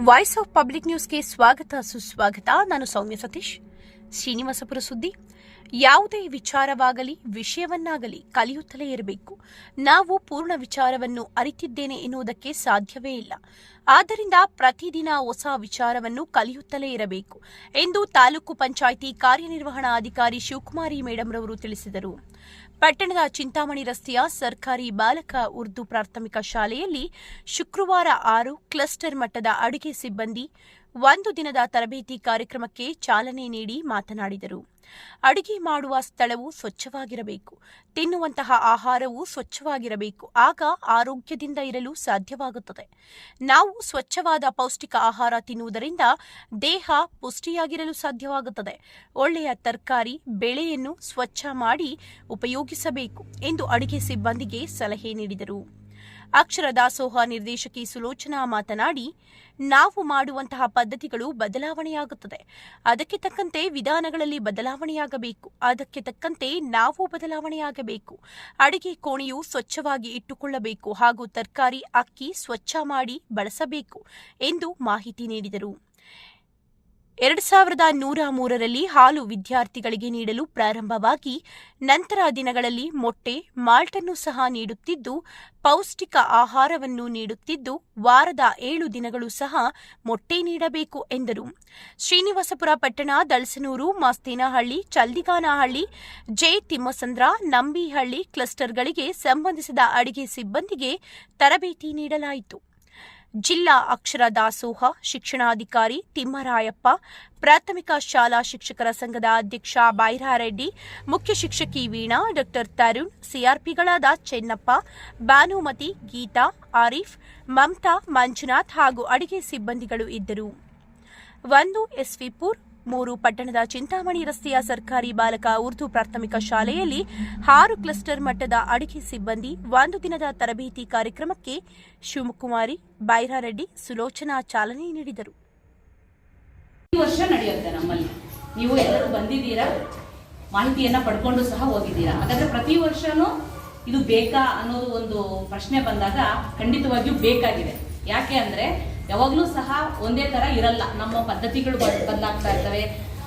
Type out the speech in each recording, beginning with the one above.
Voice of public ನ್ಯೂಸ್ಗೆ ಸ್ವಾಗತ ಸುಸ್ವಾಗತ. ನಾನು ಸೌಮ್ಯ ಸತೀಶ್. ಶ್ರೀನಿವಾಸಪುರ ಸುದ್ದಿ. ಯಾವುದೇ ವಿಚಾರವಾಗಲಿ ವಿಷಯವನ್ನಾಗಲಿ ಕಲಿಯುತ್ತಲೇ ಇರಬೇಕು. ನಾವು ಪೂರ್ಣ ವಿಚಾರವನ್ನು ಅರಿತಿದ್ದೇನೆ ಎನ್ನುವುದಕ್ಕೆ ಸಾಧ್ಯವೇ ಇಲ್ಲ. ಆದ್ದರಿಂದ ಪ್ರತಿದಿನ ಹೊಸ ವಿಚಾರವನ್ನು ಕಲಿಯುತ್ತಲೇ ಇರಬೇಕು ಎಂದು ತಾಲೂಕು ಪಂಚಾಯಿತಿ ಕಾರ್ಯನಿರ್ವಹಣಾಧಿಕಾರಿ ಶಿವಕುಮಾರಿ ಮೇಡಂ ರವರು ತಿಳಿಸಿದರು. ಪಟ್ಟಣದ ಚಿಂತಾಮಣಿ ರಸ್ತೆಯ ಸರ್ಕಾರಿ ಬಾಲಕ ಉರ್ದು ಪ್ರಾಥಮಿಕ ಶಾಲೆಯಲ್ಲಿ ಶುಕ್ರವಾರ 6 ಕ್ಲಸ್ಟರ್ ಮಟ್ಟದ ಅಡುಗೆ ಸಿಬ್ಬಂದಿ 1 ದಿನದ ತರಬೇತಿ ಕಾರ್ಯಕ್ರಮಕ್ಕೆ ಚಾಲನೆ ನೀಡಿ ಮಾತನಾಡಿದರು. ಅಡುಗೆ ಮಾಡುವ ಸ್ಥಳವು ಸ್ವಚ್ಛವಾಗಿರಬೇಕು, ತಿನ್ನುವಂತಹ ಆಹಾರವು ಸ್ವಚ್ಛವಾಗಿರಬೇಕು. ಆಗ ಆರೋಗ್ಯದಿಂದ ಇರಲು ಸಾಧ್ಯವಾಗುತ್ತದೆ. ನಾವು ಸ್ವಚ್ಛವಾದ ಪೌಷ್ಟಿಕ ಆಹಾರ ತಿನ್ನುವುದರಿಂದ ದೇಹ ಪುಷ್ಟಿಯಾಗಿರಲು ಸಾಧ್ಯವಾಗುತ್ತದೆ. ಒಳ್ಳೆಯ ತರಕಾರಿ, ಬೆಳೆಯನ್ನು ಸ್ವಚ್ಛ ಮಾಡಿ ಉಪಯೋಗಿಸಬೇಕು ಎಂದು ಅಡುಗೆ ಸಿಬ್ಬಂದಿಗೆ ಸಲಹೆ ನೀಡಿದರು. ಅಕ್ಷರ ದಾಸೋಹ ನಿರ್ದೇಶಕಿ ಸುಲೋಚನಾ ಮಾತನಾಡಿ, ನಾವು ಮಾಡುವಂತಹ ಪದ್ಧತಿಗಳು ಬದಲಾವಣೆಯಾಗುತ್ತದೆ. ಅದಕ್ಕೆ ತಕ್ಕಂತೆ ವಿಧಾನಗಳಲ್ಲಿ ಬದಲಾವಣೆಯಾಗಬೇಕು. ಅದಕ್ಕೆ ತಕ್ಕಂತೆ ನಾವು ಬದಲಾವಣೆಯಾಗಬೇಕು. ಅಡುಗೆ ಕೋಣೆಯು ಸ್ವಚ್ಛವಾಗಿ ಇಟ್ಟುಕೊಳ್ಳಬೇಕು ಹಾಗೂ ತರಕಾರಿ, ಅಕ್ಕಿ ಸ್ವಚ್ಛ ಮಾಡಿ ಬಳಸಬೇಕು ಎಂದು ಮಾಹಿತಿ ನೀಡಿದರು. 2103ರಲ್ಲಿ ಹಾಲು ವಿದ್ಯಾರ್ಥಿಗಳಿಗೆ ನೀಡಲು ಪ್ರಾರಂಭವಾಗಿ ನಂತರ ದಿನಗಳಲ್ಲಿ ಮೊಟ್ಟೆ, ಮಾಲ್ಟನ್ನು ಸಹ ನೀಡುತ್ತಿದ್ದು, ಪೌಷ್ಟಿಕ ಆಹಾರವನ್ನು ನೀಡುತ್ತಿದ್ದು, ವಾರದ 7 ದಿನಗಳು ಸಹ ಮೊಟ್ಟೆ ನೀಡಬೇಕು ಎಂದರು. ಶ್ರೀನಿವಾಸಪುರ ಪಟ್ಟಣ, ದಳಸನೂರು, ಮಾಸ್ತೇನಹಳ್ಳಿ, ಚಲ್ದಿಗಾನಹಳ್ಳಿ, ಜೆ ತಿಮ್ಮಸಂದ್ರ, ನಂಬಿಹಳ್ಳಿ ಕ್ಲಸ್ಟರ್ಗಳಿಗೆ ಸಂಬಂಧಿಸಿದ ಅಡುಗೆ ಸಿಬ್ಬಂದಿಗೆ ತರಬೇತಿ ನೀಡಲಾಯಿತು. ಜಿಲ್ಲಾ ಅಕ್ಷರ ದಾಸೋಹ ಶಿಕ್ಷಣಾಧಿಕಾರಿ ತಿಮ್ಮರಾಯಪ್ಪ, ಪ್ರಾಥಮಿಕ ಶಾಲಾ ಶಿಕ್ಷಕರ ಸಂಘದ ಅಧ್ಯಕ್ಷ ಬೈರಾರೆಡ್ಡಿ, ಮುಖ್ಯ ಶಿಕ್ಷಕಿ ವೀಣಾ, ಡಾ ತರುಣ್, ಸಿಆರ್ಪಿಗಳಾದ ಚೆನ್ನಪ್ಪ, ಭಾನುಮತಿ, ಗೀತಾ, ಆರೀಫ್, ಮಮತಾ, ಮಂಜುನಾಥ್ ಹಾಗೂ ಅಡುಗೆ ಸಿಬ್ಬಂದಿಗಳು ಇದ್ದರು. 1 ಎಸ್ವಿಪುರ್ 3 ಪಟ್ಟಣದ ಚಿಂತಾಮಣಿ ರಸ್ತೆಯ ಸರ್ಕಾರಿ ಬಾಲಕ ಉರ್ದು ಪ್ರಾಥಮಿಕ ಶಾಲೆಯಲ್ಲಿ 6 ಕ್ಲಸ್ಟರ್ ಮಟ್ಟದ ಅಡುಗೆ ಸಿಬ್ಬಂದಿ 1 ದಿನದ ತರಬೇತಿ ಕಾರ್ಯಕ್ರಮಕ್ಕೆ ಶಿವಕುಮಾರಿ, ಬೈರಾರೆಡ್ಡಿ, ಸುಲೋಚನಾ ಚಾಲನೆ ನೀಡಿದರು. ಈ ವರ್ಷ ನಡೆಯುತ್ತೆ ನಮ್ಮಲ್ಲಿ. ನೀವು ಎಲ್ಲರೂ ಬಂದಿದ್ದೀರಾ, ಮಾಹಿತಿಯನ್ನ ಪಡ್ಕೊಂಡು ಸಹ ಹೋಗಿದ್ದೀರಾ. ಹಾಗಾದ್ರೆ ಪ್ರತಿ ವರ್ಷನೂ ಇದು ಬೇಕಾ ಅನ್ನೋದು ಒಂದು ಪ್ರಶ್ನೆ ಬಂದಾಗ ಖಂಡಿತವಾಗಿಯೂ ಬೇಕಾಗಿದೆ. ಯಾಕೆ ಅಂದ್ರೆ ಯಾವಾಗ್ಲೂ ಸಹ ಒಂದೇ ತರ ಇರಲ್ಲ. ನಮ್ಮ ಪದ್ಧತಿಗಳು ಬದಲಾಗ್ತಾ ಇರ್ತವೆ,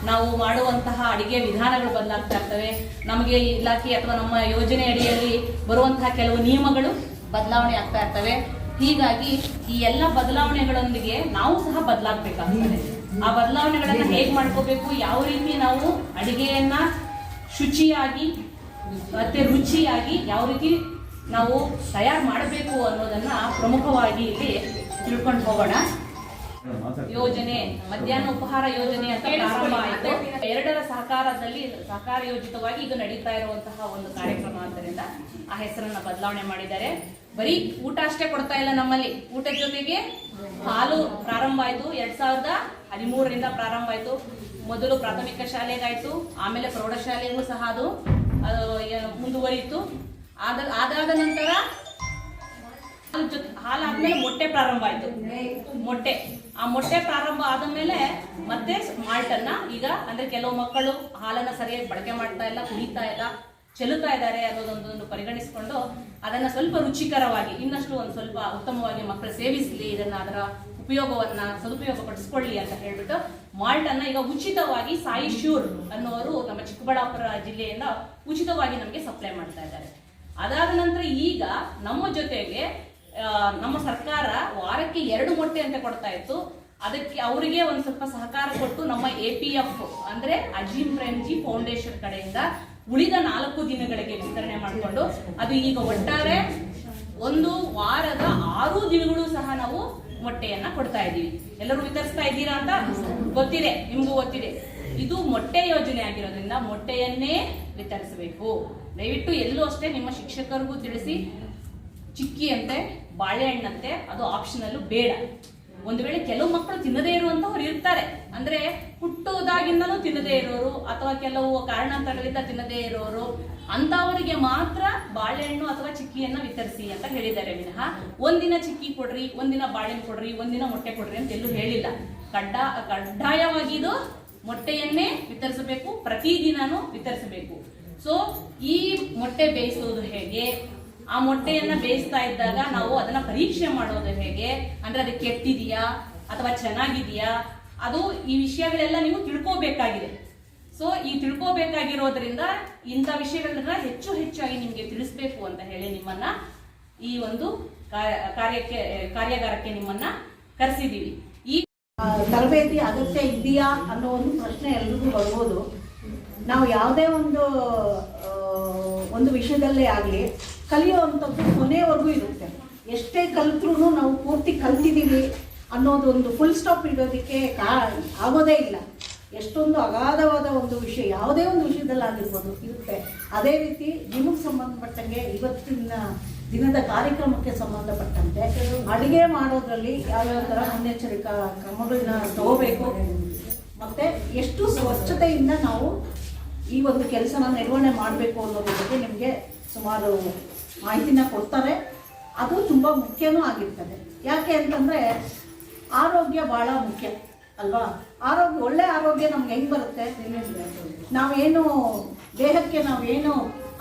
ನಾವು ಮಾಡುವಂತಹ ಅಡಿಗೆ ವಿಧಾನಗಳು ಬದಲಾಗ್ತಾ ಇರ್ತವೆ. ನಮಗೆ ಇಲಾಖೆ ಅಥವಾ ನಮ್ಮ ಯೋಜನೆ ಅಡಿಯಲ್ಲಿ ಬರುವಂತಹ ಕೆಲವು ನಿಯಮಗಳು ಬದಲಾವಣೆ ಆಗ್ತಾ ಇರ್ತವೆ. ಹೀಗಾಗಿ ಈ ಎಲ್ಲ ಬದಲಾವಣೆಗಳೊಂದಿಗೆ ನಾವು ಸಹ ಬದಲಾಗಬೇಕಾಗ್ತದೆ. ಆ ಬದಲಾವಣೆಗಳನ್ನ ಹೇಗೆ ಮಾಡ್ಕೋಬೇಕು, ಯಾವ ರೀತಿ ನಾವು ಅಡಿಗೆಯನ್ನ ಶುಚಿಯಾಗಿ ಮತ್ತೆ ರುಚಿಯಾಗಿ ಯಾವ ರೀತಿ ನಾವು ತಯಾರು ಮಾಡಬೇಕು ಅನ್ನೋದನ್ನ ಪ್ರಮುಖವಾಗಿ ಇಲ್ಲಿ ತಿಳ್ಕೊಂಡು ಹೋಗೋಣ. ಯೋಜನೆ ಮಧ್ಯಾಹ್ನ ಉಪಹಾರ ಯೋಜನೆ ಅಂತ ಪ್ರಾರಂಭ ಆಯಿತು. 2ರ ಸಹಕಾರ ಯೋಜಿತವಾಗಿ ಇದು ನಡೀತಾ ಇರುವಂತಹ ಒಂದು ಕಾರ್ಯಕ್ರಮ ಆದ್ದರಿಂದ ಆ ಹೆಸರನ್ನ ಬದಲಾವಣೆ ಮಾಡಿದ್ದಾರೆ. ಬರೀ ಊಟ ಅಷ್ಟೇ ಕೊಡ್ತಾ ಇಲ್ಲ ನಮ್ಮಲ್ಲಿ. ಊಟದ ಜೊತೆಗೆ ಹಾಲು ಪ್ರಾರಂಭ ಆಯ್ತು. 2013ರಿಂದ ಪ್ರಾರಂಭ ಆಯ್ತು. ಮೊದಲು ಪ್ರಾಥಮಿಕ ಶಾಲೆಗಾಯ್ತು, ಆಮೇಲೆ ಪ್ರೌಢಶಾಲೆಗೂ ಸಹ ಅದು ಮುಂದುವರಿಯಿತು. ಅದಾದ ನಂತರ ಹಾಲಾದ್ಮೇಲೆ ಮೊಟ್ಟೆ ಪ್ರಾರಂಭ ಆಯ್ತು. ಆ ಮೊಟ್ಟೆ ಪ್ರಾರಂಭ ಆದ ಮೇಲೆ ಮತ್ತೆ ಮಾಲ್ಟನ್ನ ಈಗ ಅಂದ್ರೆ ಕೆಲವು ಮಕ್ಕಳು ಹಾಲನ್ನ ಸರಿಯಾಗಿ ಬಳಕೆ ಮಾಡ್ತಾ ಇಲ್ಲ, ಕುಡಿತಾ ಇಲ್ಲ, ಚೆಲ್ಲುತ್ತಾ ಇದ್ದಾರೆ ಅನ್ನೋದೊಂದನ್ನು ಪರಿಗಣಿಸಿಕೊಂಡು ಅದನ್ನ ಸ್ವಲ್ಪ ರುಚಿಕರವಾಗಿ ಇನ್ನಷ್ಟು ಒಂದು ಸ್ವಲ್ಪ ಉತ್ತಮವಾಗಿ ಮಕ್ಕಳು ಸೇವಿಸಲಿ, ಅದರ ಉಪಯೋಗವನ್ನ ಸದುಪಯೋಗ ಪಡಿಸ್ಕೊಳ್ಳಿ ಅಂತ ಹೇಳ್ಬಿಟ್ಟು ಮಾಲ್ಟ್ ಅನ್ನ ಈಗ ಉಚಿತವಾಗಿ ಸಾಯಿ ಶ್ಯೂರ್ ಅನ್ನೋರು ನಮ್ಮ ಚಿಕ್ಕಬಳ್ಳಾಪುರ ಜಿಲ್ಲೆಯಿಂದ ಉಚಿತವಾಗಿ ನಮಗೆ ಸಪ್ಲೈ ಮಾಡ್ತಾ ಇದ್ದಾರೆ. ಅದಾದ ನಂತರ ಈಗ ನಮ್ಮ ಜೊತೆಗೆ ನಮ್ಮ ಸರ್ಕಾರ ವಾರಕ್ಕೆ 2 ಮೊಟ್ಟೆ ಅಂತ ಕೊಡ್ತಾ ಇತ್ತು. ಅದಕ್ಕೆ ಅವರಿಗೆ ಒಂದು ಸ್ವಲ್ಪ ಸಹಕಾರ ಕೊಟ್ಟು ನಮ್ಮ APF ಅಂದ್ರೆ ಅಜೀಂ ಪ್ರೇಮ್ಜಿ ಫೌಂಡೇಶನ್ ಕಡೆಯಿಂದ ಉಳಿದ 4 ದಿನಗಳಿಗೆ ವಿಸ್ತರಣೆ ಮಾಡಿಕೊಂಡು ಅದು ಈಗ ಒಟ್ಟಾರೆ ಒಂದು ವಾರದ 6 ದಿನಗಳು ಸಹ ನಾವು ಮೊಟ್ಟೆಯನ್ನ ಕೊಡ್ತಾ ಇದ್ದೀವಿ. ಎಲ್ಲರೂ ವಿತರಿಸ್ತಾ ಇದ್ದೀರಾ ಅಂತ ಗೊತ್ತಿದೆ, ನಿಮ್ಗೂ ಗೊತ್ತಿದೆ. ಇದು ಮೊಟ್ಟೆ ಯೋಜನೆ ಆಗಿರೋದ್ರಿಂದ ಮೊಟ್ಟೆಯನ್ನೇ ವಿತರಿಸಬೇಕು. ದಯವಿಟ್ಟು ಎಲ್ಲೂ ಅಷ್ಟೇ ನಿಮ್ಮ ಶಿಕ್ಷಕರಿಗೂ ತಿಳಿಸಿ. ಚಿಕ್ಕಿ ಅಂತೆ, ಬಾಳೆಹಣ್ಣಂತೆ ಅದು ಆಪ್ಷನಲ್ ಬೇಡ. ಒಂದು ವೇಳೆ ಕೆಲವು ಮಕ್ಕಳು ತಿನ್ನದೇ ಇರುವಂತವ್ರು ಇರ್ತಾರೆ, ಅಂದ್ರೆ ಹುಟ್ಟುವುದಾಗಿಂದಲೂ ತಿನ್ನದೇ ಇರೋರು ಅಥವಾ ಕೆಲವು ಕಾರಣಾಂತರಗಳಿಂದ ತಿನ್ನದೇ ಇರೋರು, ಅಂತವರಿಗೆ ಮಾತ್ರ ಬಾಳೆಹಣ್ಣು ಅಥವಾ ಚಿಕ್ಕಿಯನ್ನ ವಿತರಿಸಿ ಅಂತ ಹೇಳಿದ್ದಾರೆ ವಿನಃ ಒಂದಿನ ಚಿಕ್ಕಿ ಕೊಡ್ರಿ, ಒಂದಿನ ಬಾಳೆಹಣ್ಣು ಕೊಡ್ರಿ, ಒಂದಿನ ಮೊಟ್ಟೆ ಕೊಡ್ರಿ ಅಂತ ಎಲ್ಲೂ ಹೇಳಿಲ್ಲ. ಕಡ್ಡಾಯವಾಗಿ ಇದು ಮೊಟ್ಟೆಯನ್ನೇ ವಿತರಿಸಬೇಕು, ಪ್ರತಿದಿನನೂ ವಿತರಿಸಬೇಕು. ಸೊ ಈ ಮೊಟ್ಟೆ ಬೇಯಿಸೋದು ಹೇಗೆ, ಆ ಮೊಟ್ಟೆಯನ್ನ ಬೇಯಿಸ್ತಾ ಇದ್ದಾಗ ನಾವು ಅದನ್ನ ಪರೀಕ್ಷೆ ಮಾಡೋದು ಹೇಗೆ, ಅಂದ್ರೆ ಅದು ಕೆಟ್ಟಿದೆಯಾ ಅಥವಾ ಚೆನ್ನಾಗಿದೆಯಾ, ಅದು ಈ ವಿಷಯಗಳೆಲ್ಲ ನೀವು ತಿಳ್ಕೋಬೇಕಾಗಿದೆ. ಸೊ ಈ ತಿಳ್ಕೋಬೇಕಾಗಿರೋದ್ರಿಂದ ಇಂಥ ವಿಷಯಗಳನ್ನ ಹೆಚ್ಚಾಗಿ ನಿಮಗೆ ತಿಳಿಸ್ಬೇಕು ಅಂತ ಹೇಳಿ ನಿಮ್ಮನ್ನ ಈ ಒಂದು ಕಾರ್ಯಾಗಾರಕ್ಕೆ ನಿಮ್ಮನ್ನ ಕರೆಸಿದೀವಿ. ಈ ತರಬೇತಿ ಅಗತ್ಯ ಇದೆಯಾ ಅನ್ನೋ ಒಂದು ಪ್ರಶ್ನೆ ಎಲ್ರಿಗೂ ಬರ್ಬೋದು. ನಾವು ಯಾವುದೇ ಒಂದು ವಿಷಯದಲ್ಲೇ ಆಗಲಿ ಕಲಿಯುವಂಥದ್ದು ಕೊನೆಯವರೆಗೂ ಇರುತ್ತೆ. ಎಷ್ಟೇ ಕಲಿತ್ರೂ ನಾವು ಪೂರ್ತಿ ಕಲ್ತಿದ್ದೀವಿ ಅನ್ನೋದು ಒಂದು ಫುಲ್ ಸ್ಟಾಪ್ ಇಡೋದಕ್ಕೆ ಆಗೋದೇ ಇಲ್ಲ. ಎಷ್ಟೊಂದು ಅಗಾಧವಾದ ಒಂದು ವಿಷಯ ಯಾವುದೇ ಒಂದು ವಿಷಯದಲ್ಲಾಗಿರ್ಬೋದು ಇರುತ್ತೆ. ಅದೇ ರೀತಿ ನಿಮಗೆ ಸಂಬಂಧಪಟ್ಟಂಗೆ ಇವತ್ತಿನ ದಿನದ ಕಾರ್ಯಕ್ರಮಕ್ಕೆ ಸಂಬಂಧಪಟ್ಟಂತೆ ಅಡುಗೆ ಮಾಡೋದ್ರಲ್ಲಿ ಯಾವ್ಯಾವ ಥರ ಮುನ್ನೆಚ್ಚರಿಕಾ ಕ್ರಮಗಳನ್ನ ತಗೋಬೇಕು ಮತ್ತು ಎಷ್ಟು ಸ್ವಚ್ಛತೆಯಿಂದ ನಾವು ಈ ಒಂದು ಕೆಲಸನ ನಿರ್ವಹಣೆ ಮಾಡಬೇಕು ಅನ್ನೋದ್ರ ಬಗ್ಗೆ ನಿಮಗೆ ಸುಮಾರು ಮಾಹಿತಿನ ಕೊಡ್ತಾರೆ. ಅದು ತುಂಬ ಮುಖ್ಯನೂ ಆಗಿರ್ತದೆ. ಯಾಕೆ ಅಂತಂದರೆ ಆರೋಗ್ಯ ಭಾಳ ಮುಖ್ಯ ಅಲ್ವಾ? ಒಳ್ಳೆ ಆರೋಗ್ಯ ನಮ್ಗೆ ಹೆಂಗೆ ಬರುತ್ತೆ? ನಾವೇನು ದೇಹಕ್ಕೆ ನಾವೇನು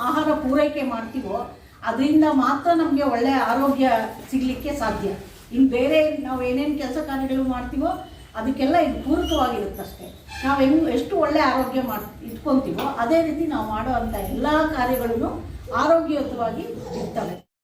ಆಹಾರ ಪೂರೈಕೆ ಮಾಡ್ತೀವೋ ಅದರಿಂದ ಮಾತ್ರ ನಮಗೆ ಒಳ್ಳೆಯ ಆರೋಗ್ಯ ಸಿಗಲಿಕ್ಕೆ ಸಾಧ್ಯ. ಇನ್ನು ಬೇರೆ ನಾವು ಏನೇನು ಕೆಲಸ ಕಾರ್ಯಗಳು ಮಾಡ್ತೀವೋ ಅದಕ್ಕೆಲ್ಲ ಇದು ಪೂರಕವಾಗಿರುತ್ತಷ್ಟೇ. ನಾವು ಎಷ್ಟು ಒಳ್ಳೆ ಆರೋಗ್ಯ ಇಟ್ಕೊತೀವೋ ಅದೇ ರೀತಿ ನಾವು ಮಾಡೋ ಅಂಥ ಎಲ್ಲ ಕಾರ್ಯಗಳನ್ನು ಆರೋಗ್ಯಯುತವಾಗಿ ಇರ್ತವೆ.